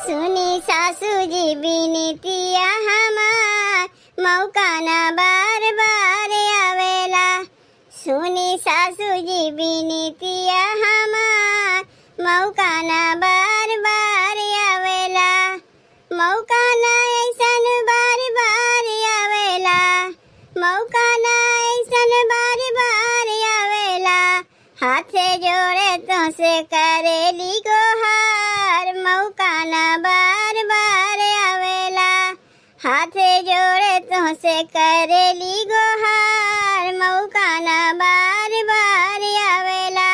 सुनी सासू जी बिनतिया हमार, मौका ना बार बार आवेला। सुनी सासू जी बिनतिया हमार, मौका ना बार बार आवेला। मौका ना ऐसन बार बार आवेला, मौका ना ऐसन बार बार आवेला। हाथ जोड़े तो से करेली गोहार, मौका ना बार बार आवेला। हाथ जोड़े तो से करेली गोहार, मौका ना बार बार आवेला।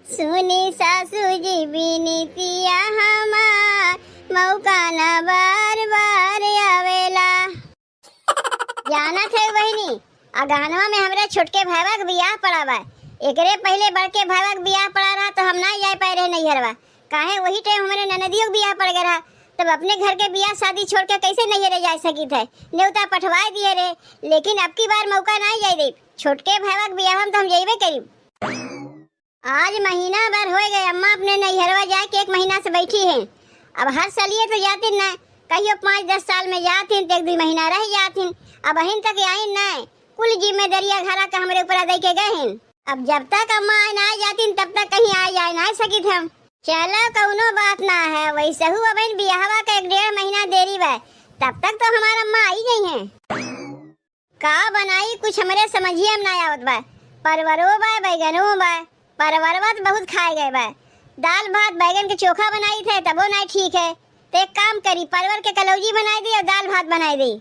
सुनी सासू जी बिनतिया हमार, मौका ना बार बार आवेला। जानत है बहनी, अगहनवा में हमरा छोटके भाईवा के बियाह पड़ा बा। एकरे पहले बड़के भाईवा के बियाह पड़ा रहा तो हम ना जाए पाए रहे नैहरवा। काहे वही टाइम हमारे ननदियों के बियाह पड़ गया रहा, तब अपने घर के बियाह शादी छोड़ के कैसे नैहरे जा सकी थे। न्योता पठवाए दिए रे, लेकिन अब की बार मौका ना जाए दे। छोटके भाईवा के बियाह हम तो हम जाइबे करीब। आज महीना भर हो गए अम्मा अपने नैहरवा जाए के 1 महीना से बैठी हैं। अब हर सालिए तो जाती न, कहियो 5-10 साल में जाती तो 1-2 महीना रह जाती। अब अहिन तक आई न, कुल जिम्मेदारियां घरा का हमरे ऊपर दे के गए हैं। अब जब तक अम्मा ना जाती तब तक कहीं आ जाए ना सकी थे हम। चलो कौनो बात ना है, वैसे हूँ अब बियाहवा का 1-1.5 महीना देरी बा, तब तक तो हमारा अम्मा आई गई हैं। का बनाई कुछ हमरे समझिए हम ना आवत बा। परवरो बा, बैगनो बा। परवरवा तो बहुत खाए गए बा। दाल भात बैगन के चोखा बनाई थे तबो नहीं ठीक है, तो एक काम करी परवर के कलौजी बनाई दी और दाल भात बनाई दी।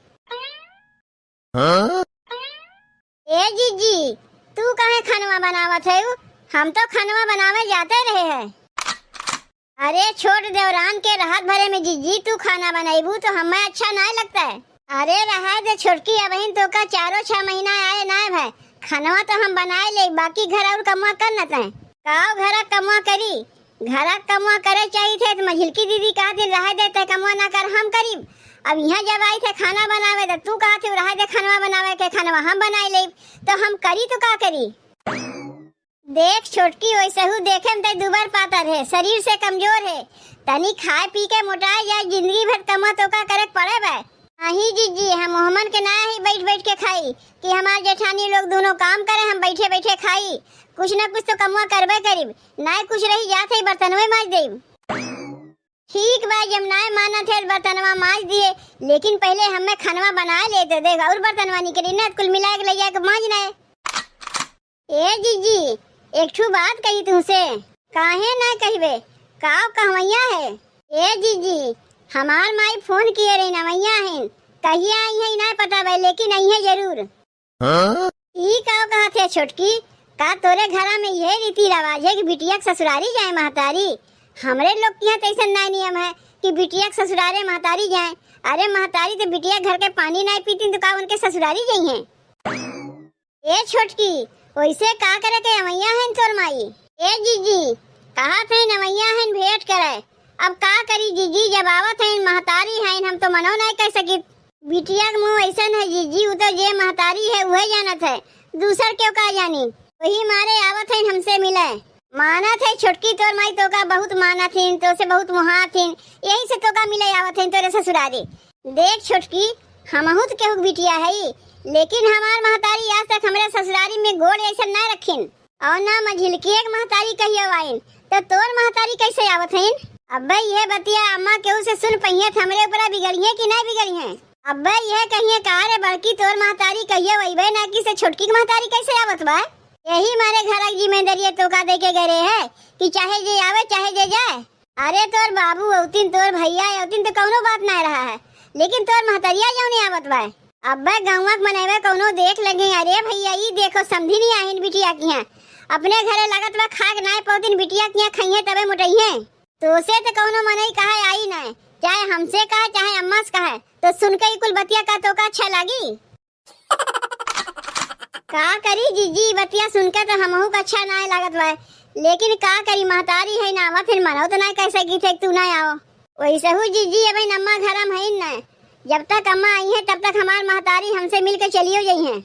ए जीजी, तू काहे खानवा बनावत है? हम तो खानवा बनावे जाते रहे हैं। अरे छोट देवरान के राहत भरे में जीजी तू खाना बनाईबू तो हमें अच्छा नहीं लगता है। अरे रहा दे छोटकी, अब तो का 4-6 महीना आए ना भाई। खानवा तो हम बनाए ले, बाकी घर और कमा कर न तय काव घर कमा करी। घर कमा करे चाहिए थे तो मझिलकी दीदी कहा थी रह दे ते कमा ना कर हम करीब। अब यहाँ जब आई थे खाना बनावे तो तू कहा थी रह दे खानवा बनावे के खानवा हम बनाए ले, तो हम करी तो का करी। देख छोटकी, वैसे हूँ देखे में तो दुबर पातर है, शरीर से कमजोर है। तनी खाए पी के मोटाए जाए, जिंदगी भर कमा तो का करे पड़े बा। नहीं जीजी, हम मोहम्मद के ना ही बैठ बैठ के खाई कि हमारे जेठानी लोग दोनों काम करे, हम बैठे बैठे खाई। कुछ न कुछ तो कमुआ करबे करीब, ना कुछ रही जाते ही बर्तनवे माज दे। ठीक बा, जब ना माना थे बर्तनवा माज दिए, लेकिन पहले हमें खानवा बना लेते देख और बर्तनवा निकली ना, कुल मिला के ले जाके माजना है। ए जीजी, एक ठू बात कही तुमसे, काहे ना कहबे? काव कहवैया है। ए जीजी, हमार माई फोन किए रही नवैया है, कहिए आई है ना पता भाई, लेकिन आई है जरूर। ई काव कहा थे छोटकी, का तोरे घरा में ये रीति रिवाज है कि बिटिया के ससुरारी जाए महतारी? हमरे लोग के यहाँ तो ऐसा ना नियम है कि बिटिया के ससुरारे महतारी जाए। अरे महतारी तो बिटिया घर के पानी नहीं पीती तो का उनके ससुरारी जाई है? ए छोटकी, वैसे का करे के नवैया है तोर माई? ए जीजी, कहा थे नवैया है भेंट करे, अब का करी जीजी, जब आवत है महतारी है हम तो मनो नहीं कह सकी। बिटिया के मुँह ऐसा है जीजी, वो तो जे महतारी है वही जानत है, दूसर क्यों का जानी। वही मारे आवत है हमसे मिले। माना थे छोटकी तोर माई तो का बहुत माना थी, तो से बहुत मुहा थी, यही से तो का मिले आवत है तोरे ससुरारी। देख छोटकी, हमहू तो केहू बिटिया है, लेकिन हमार महतारी आज तक हमारे ससुरारी में गोड़ ऐसा न रखिन और ना मझिलकी एक महतारी कहियो आइन, तो तोर महतारी कैसे आवत है? अब ये बतिया अम्मा केहू से सुन पहिए थे हमरे ऊपर बिगड़ी है कि नहीं बिगड़ी है? अब यह कहिए कहा रे बड़की तोर महतारी कहिए वही ना कि से छोटकी की महतारी कैसे आवत बा? यही मारे घर की जिम्मेदारी तो का दे के गए है कि चाहे जे आवे चाहे जे जाए। अरे तोर बाबू औतिन तोर भैया औतिन तो कौनो बात नहीं रहा है, लेकिन तोर महतरिया जो नहीं आवत बा। अब गौवा के मनेवे कौनो देख लगे, अरे भैया ये देखो समझी नहीं आइन बिटिया की हैं, अपने घरे लगत बा खाक नहीं पौतिन बिटिया की खाइए तबे मोटइए। तो से तो कौनो मनई कहे आई नहीं, चाहे हमसे कहे चाहे अम्मा से कहे, तो सुन के कुल बतिया का तो का अच्छा लगी। का करी जीजी, बतिया सुनकर तो हमहू का अच्छा नहीं लागत बा, लेकिन का करी महतारी है ना आवा, फिर मनो तो नहीं कह सकी थे तू ना आओ। वैसे हूँ जीजी, अभी अम्मा घर में है न, जब तक अम्मा आई है तब तक हमार महतारी हमसे मिलकर चलियो गई है।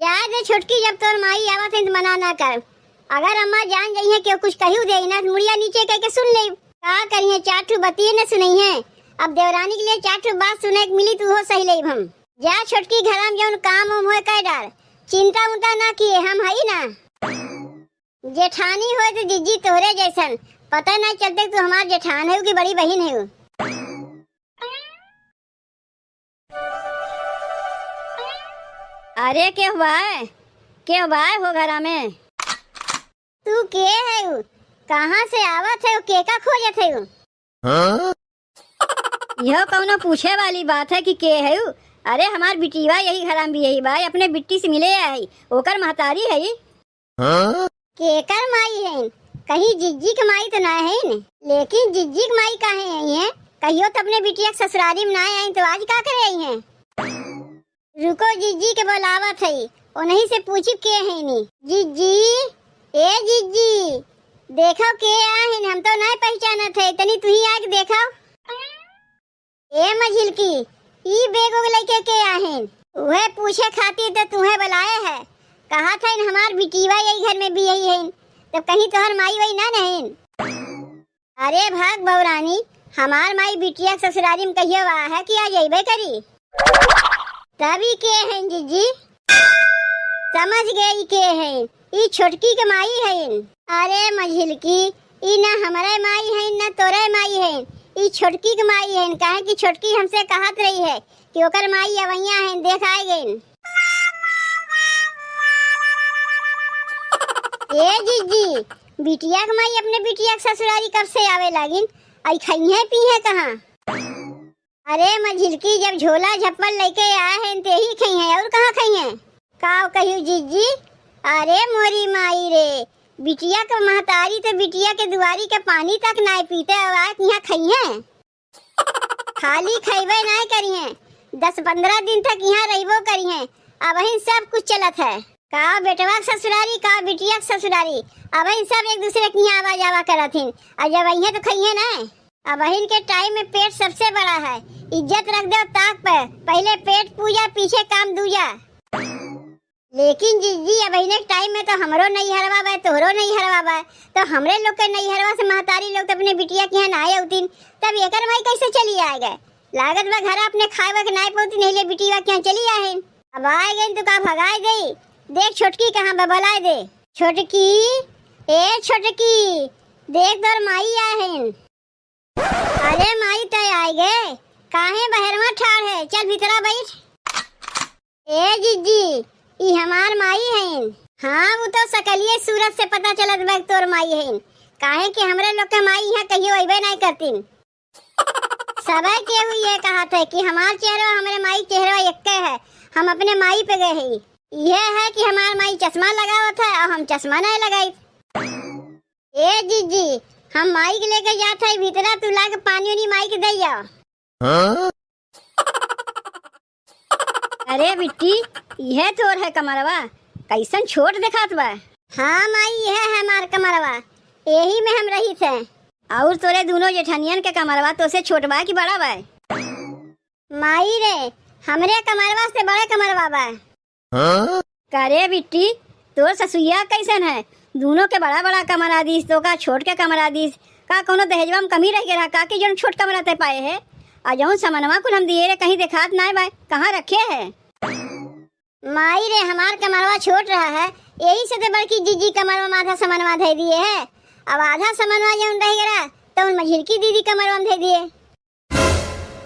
याद है छोटकी, जब तोर माई आवत है तो मना ना कर, अगर अम्मा जान गई है कि कुछ कहू दे ना मुड़िया नीचे कह के सुन ले। का करिए, चार ठू बतिये न सुनई है। अब देवरानी के लिए चार ठू बात सुने के मिली तू हो सही ले हम। जा छोटकी घर में जौन काम उम होए कर डाल, चिंता उंता ना किए, हम हई ना। जेठानी होए तो जिज्जी तोहरे जैसन, पता नहीं चलते तू हमार जेठान है कि बड़ी बहन है। अरे क्या हुआ है, क्या हुआ है हो घरा में? तू के है, कहाँ से आवत है, के का खोजत है? हाँ? यह कौनो पूछे वाली बात है कि के है? अरे हमार बिटिया यही घर में भी यही भाई, अपने बिट्टी से मिले आई, ओकर महतारी है। हाँ? केकर माई है? कहीं जिज्जी की माई तो ना है न? लेकिन जिज्जी की माई काहे आई है? कहियो तो अपने बिटिया के ससुरारी में ना आई तो आज का करे आई है? रुको जिज्जी के बुलावत है, उन्हीं से पूछी के है नी। जिज्जी, ए जिज्जी, देखो के आहिन, हम तो नहीं पहचानत है, तनी तू ही आके देखो। ए मझिलकी, ई बेगो लेके के आहिन? वह पूछे खातिर तो तुम्हें बुलाए है, कहा था इन हमार बिटिया यही घर में भी यही है, तब कहीं तोहर माई वही ना नहीं? अरे भाग बौरानी, हमार माई बिटिया ससुरारी में कहियो आ है कि आ जाइबे करी। तभी के हैं जिज्जी? समझ गई के हैं, ई छोटकी के माई है। अरे मझिलकी, ई ना हमारे माई है ना तोरे माई है, ई छोटकी के माई है। काहे कि छोटकी हमसे कहत रही है कि ओकर माई अवैया है, देख आए गई। ए जिज्जी, बिटिया के माई अपने बिटिया के ससुरारी कब से आवे लागिन? आई खाई है पी है कहाँ? अरे मझिलकी, जब झोला झप्पल लेके आए हैं ते ही खाई है, और कहाँ खाई है? काव कहियो जिज्जी? अरे मोरी माई रे, बिटिया के महतारी तो बिटिया के दुआरी के पानी तक नहीं पीते, और यहाँ खाई है? खाली खाइबे नहीं करी है, 10-15 दिन तक यहाँ रहिबो करी है। अब वही सब कुछ चलत है, का बेटवा के ससुरारी, का बिटिया के ससुरारी, अब वही सब एक दूसरे के यहाँ आवा जावा करथिन। और जब वही तो खाई है ना, अब वही के टाइम में पेट सबसे बड़ा है, इज्जत रख दो ताक पे, पहले पेट पूजा पीछे काम दूजा। लेकिन जिज्जी, अब वही टाइम में तो हमरो नहीं हरवा, तोहरो नहीं हरवा, तो हमरे लोग के नहीं हरवा से महतारी लोग तो अपने बिटिया के यहाँ नहाए उतिन, तब एकर माई कैसे चली आए गए? लागत बा घर अपने खाए के नहीं पौती, नहीं ले बिटिया के यहाँ चली आए। अब आए गई तो का भगाए गई? देख छोटकी कहाँ बबलाए दे। छोटकी, ए छोटकी, देख तोर माई आए हैं। अरे माई तय आए गए, काहे बहरवा ठाड़ है, चल भीतरा बैठ। ए जिज्जी, ई हमार माई है। हाँ, वो तो सकलिए सूरत से पता चलत बा तोर माई है, काहे कि हमरे लोग के माई यहाँ कहियो अइबे नहीं करतीन। सबे केहू ये कहा था कि हमार चेहरा हमारे माई चेहरा एक है, हम अपने माई पे गए हैं। यह है कि हमार माई चश्मा लगावत है और हम चश्मा नहीं लगाई। ए जिज्जी, हम माई के लेके जात है भीतरा, तू लाके पानी उनी माई के दे जाओ। हाँ? अरे बिट्टी, यह तोर है कमरवा, कैसन छोट दिखात बा। हाँ माई, यह है हमार कमरवा, यही में हम रही थे। और तोरे दोनों जेठनियन के कमरवा तो से छोट बा कि बड़ा बा? माई रे, हमरे कमरवा से बड़े कमरवा बा। हाँ? करे बिट्टी, तोर ससुइया कैसन है? दोनों के बड़ा बड़ा कमरा दीस, तो का छोट के कमरा दीस, का कोनो दहेजवा में कमी रह गया का कि जौन छोट कमरा ते पाए है? आ जौन समनवा कुल हम दिए रे कहीं दिखात नहीं बा, कहाँ रखे है? माई रे, हमार कमरवा छोट रहा है, यही से तो बड़की जीजी कमरवा में आधा समनवा दे दिए है। अब आधा समनवा जौन रह गया तो उन मझिलकी दीदी कमरवा में दे दिए।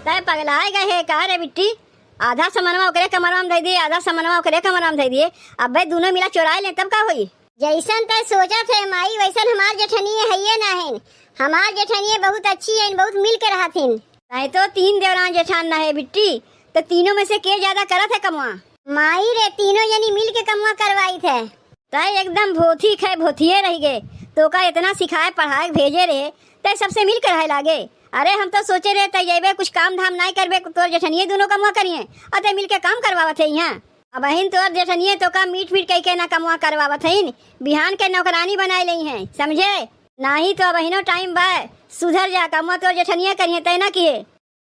तय पगलाए गए है का रे बिट्टी? आधा समनवा ओकरे कमरवा में दे दिए, आधा समनवा ओकरे कमरवा में दे दिए, अब भाई दोनों मिला चुराए ले तब का होई? जैसन तय सोचा थे माई, वैसन हमार जेठनिए है ना है। हमार जेठनिए बहुत अच्छी है, बहुत मिल के रहथिन। नहीं तो 3 देवरान जेठान ना है बिट्टी, तो तीनों में से के ज्यादा करत है कमवा? माई रे, तीनों जनी मिल के कमवा करवाई थे। तय एकदम भोथी खे भोथिए रह गए, तो का इतना सिखाए पढ़ाए भेजे रहे, तय सबसे मिल कर रहे लागे। अरे हम तो सोचे रहे तय जेबे कुछ काम धाम नहीं करबे, तो जेठनिए दोनों कमवा करिए और तय मिल के काम करवावत है यहाँ। अब बहन तोर जेठनिए तो का मीट कह के ना कमवा करवावत है, बिहान के नौकरानी बनाए ली है, समझे? नहीं तो बहनों टाइम बा, सुधर जा, कमवा तोर जेठनिए करिए तय ना किए।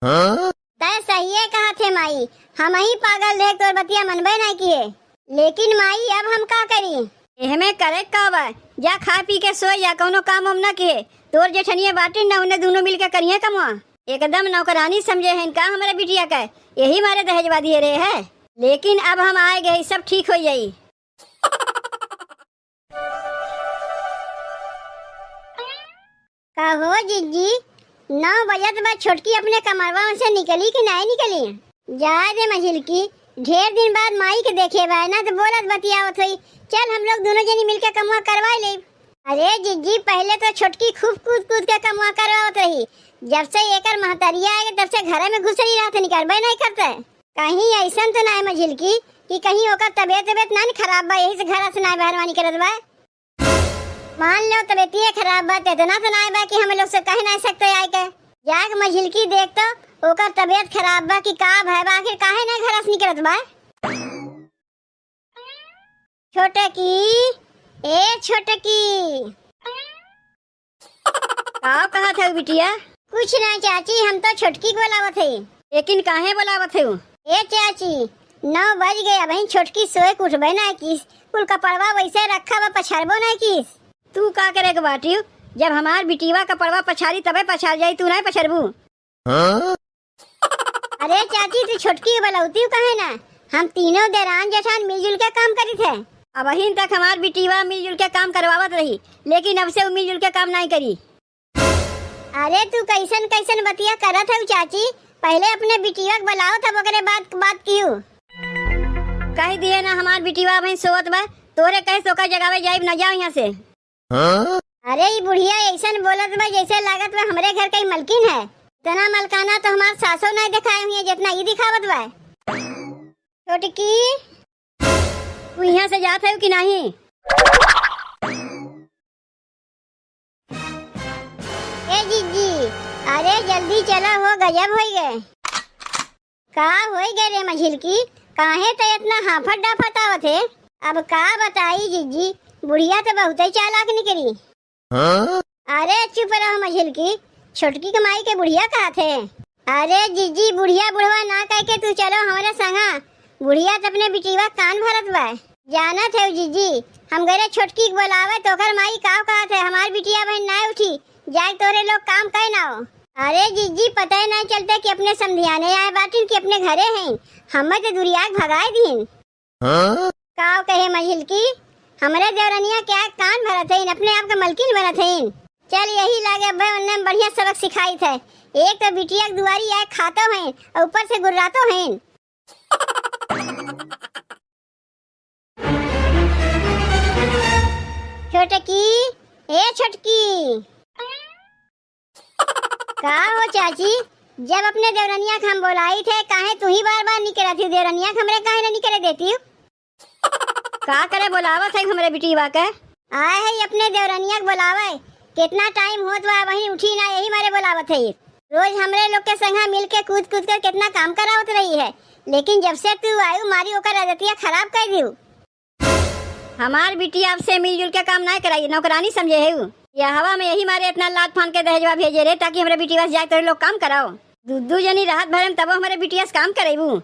तय सही कहा थे माई, हम ही पागल देख तोर बतिया मनबे नहीं किए। लेकिन माई, अब हम का करी? एहमे करे का बा, जा खा पी के सो या कोनो काम हम न किए। तोर जेठनिया बाटी न उन्हें दोनों मिल के करिए कमवा। एकदम नौकरानी समझे हैं का हमारे बिटिया का, यही मारे दहेजवा दिए रहे है। लेकिन अब हम आए गए, सब ठीक हो जाई। का हो जीजी, 9 बजत बा, छोटकी अपने कमरवा से निकली कि नहीं निकली? जा दे मझिल की, ढेर दिन बाद माई के देखे बा ना तो बोलत बतियावत हुई। चल हम लोग दोनों जनी मिलके कमवा करवा ले। अरे जीजी, पहले तो छोटकी खूब कूद कूद के कमवा करवावत रही। जब से एकर महतरिया आए तब से घर में घुस रही, रात निकलबे नहीं करते। कहीं ऐसा तो नहीं मझिल की कि कहीं ओकर तबियत ना खराब बा, यही से घर से ना बहरवानी करत बा। मान लो तबियत खराब बा, इतना तो नहीं बा कि हम लोग से कह नहीं सकते आए के। जाग मझिल की देख तो ओकर तबियत खराब बा कि का भाई बा, आखिर काहे ना घर से निकलत बा। छोटकी, ए छोटकी, का कहा था बिटिया? कुछ नहीं चाची, हम तो छोटकी को बुलावत है। लेकिन काहे बुलावत है? ए चाची, 9 बज गए, अब छोटकी सोए के उठबे ना किस, कुल कपड़वा वैसे रखा बा, पछाड़बो नहीं किस। तू का करे के बाटी? जब हमार बिटिया कपड़वा पछाड़ी तबे पछाड़ जाई, तू नहीं पछाड़बू? अरे चाची, तू छोटकी को बुलाउती काहे ना? हम तीनों देरान जेठान मिलजुल के काम करी थे। अब अहिन तक हमार बिटिया मिलजुल के काम करवावत रही, लेकिन अब से वो मिलजुल के काम नहीं करी। अरे तू कैसन कैसन बतिया करत है चाची? पहले अपने बिटिया को बुलाओ तब ओकरे बात कियो। कह दिए ना हमार बिटिया भाई सोवत बा, तोरे कहे सोका जगावे जाइब न जाओ यहाँ से। अरे ये बुढ़िया ऐसा बोलत बा जैसे लागत बा हमरे घर कई मलकिन है। इतना मलकाना तो हमार सासो नहीं दिखाए हुई जितना ये दिखावत बा। छोटकी, तू यहाँ से जात है कि नहीं? ए जीजी, अरे जल्दी चला, हो गजब हो गए। का हो गए रे मझिल की, काहे तो इतना हाफत डाफत आवत है? अब का बताई जीजी, बुढ़िया तो बहुत ही चालाक निकली। अरे चुप रहो मझिल की, छोटकी कमाई के बुढ़िया कहा थे? अरे जीजी, बुढ़िया बुढ़वा ना कह के तू चलो हमारे संगा। बुढ़िया तो अपने बिटिया कान भरत बा। जाना थे जीजी, हम गए छोटकी को बुलावे तो कर माई का कहा थे हमार बिटिया बहन ना उठी, जाए तोरे लोग काम कहे ना हो। अरे जीजी, पता ही नहीं चलता कि अपने समधियाने आए बाटिन कि अपने घरे हैं, हमें तो दुरियाग भगाए दीन। काव कहे मझिल की, हमारे देवरनिया क्या कान भरत है, अपने आप का मलकिन बनत है। चल यही लागे अब उन्हें बढ़िया सबक सिखाई थे। एक तो बिटिया दुआरी आए खातो हैं और ऊपर से गुर्रातो हैं। छोटकी, ए छोटकी, का हो चाची? जब अपने देवरनिया को हम बोलाई थे, काहे तू ही बार बार निकला थी? देवरनिया को हमरे काहे ना निकले देती? का करे बुलावत है हमरे बिटिया के? आए है अपने देवरनिया को बुलावे, कितना टाइम होत बा वहीं उठी ना, यही मारे बुलावत है। रोज हमरे लोग के संगा मिल के कूद कूद कर कितना काम करावत रही है, लेकिन जब से तू आयु मारी ओकर आदतिया खराब कर दियो। हमार बिटिया अब से मिलजुल के काम नहीं कराई, नौकरानी समझे है। या हवा में यही मारे इतना लात फान के दहेजवा भेजे रे ताकि हमारे बिटिया से जाए तो लोग काम कराओ। दू जनी रात भर तब हमारे बिटिया से काम करेबू।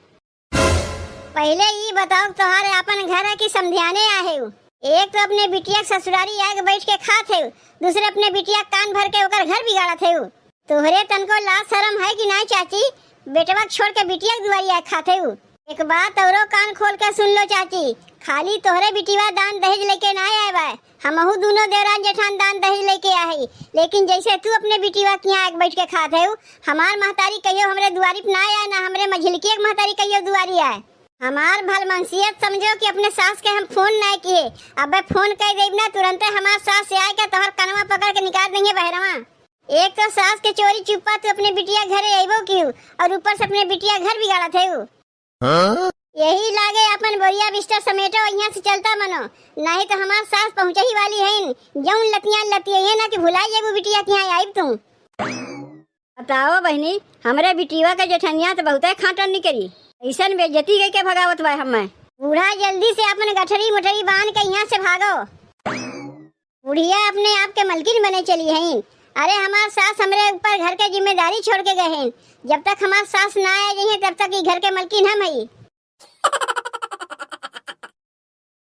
पहले ये बताओ तुम्हारे अपन घर है कि समधियाने आए हो? एक तो अपने बिटिया ससुरारी आके बैठ के खात है, दूसरे अपने बिटिया कान भर के ओकर घर बिगाड़त है। तोहरे तनको लाज शरम है कि नहीं चाची? बेटवा छोड़ के बिटिया दुआरी आए खाते हो। एक बात औरो कान खोल के सुन लो चाची, खाली तोहरे बिटिया दान दहेज लेके ना आए बा, हमहू दोनों देवरान जेठान दान दहेज लेके आए। लेकिन जैसे तू अपने बिटिया के यहाँ बैठ के खाते हो, हमार महतारी कहियो हमरे दुआरी पे ना आए, ना हमरे मझिलकी महतारी कहियो दुआरी आए। हमार भल मनसियत समझो कि अपने सास के हम फोन नहीं किए, अब फोन कर देब ना तुरंत हमार सास से आए के तोहर कनवा पकड़ के निकाल देंगे बहरवा। एक तो सास के चोरी चुप्पा तू अपने बिटिया घरे अइबो क्यों, और ऊपर से अपने बिटिया घर बिगाड़ा थे। यही लागे अपन बोरिया बिस्तर समेटो यहाँ से चलता मनो, नहीं तो हमार सास पहुँचे ही वाली है। जौन लतियां लतिये ना कि भुलाई जेबू बिटिया के यहाँ आइब तुम। बताओ बहनी, हमरे बिटिया के जेठनिया तो बहुत खाटन नहीं करी, ऐसा बेइज्जती करके भगावत बा। हमें बूढ़ा जल्दी से अपन गठरी मुठरी बांध के यहाँ से भागो। बुढ़िया अपने आप के मलकिन बने चली है। अरे हमार सास हमरे ऊपर घर के जिम्मेदारी छोड़ के गए हैं, जब तक हमार सास ना आए हैं तब तक ये घर के मलकिन हम ही।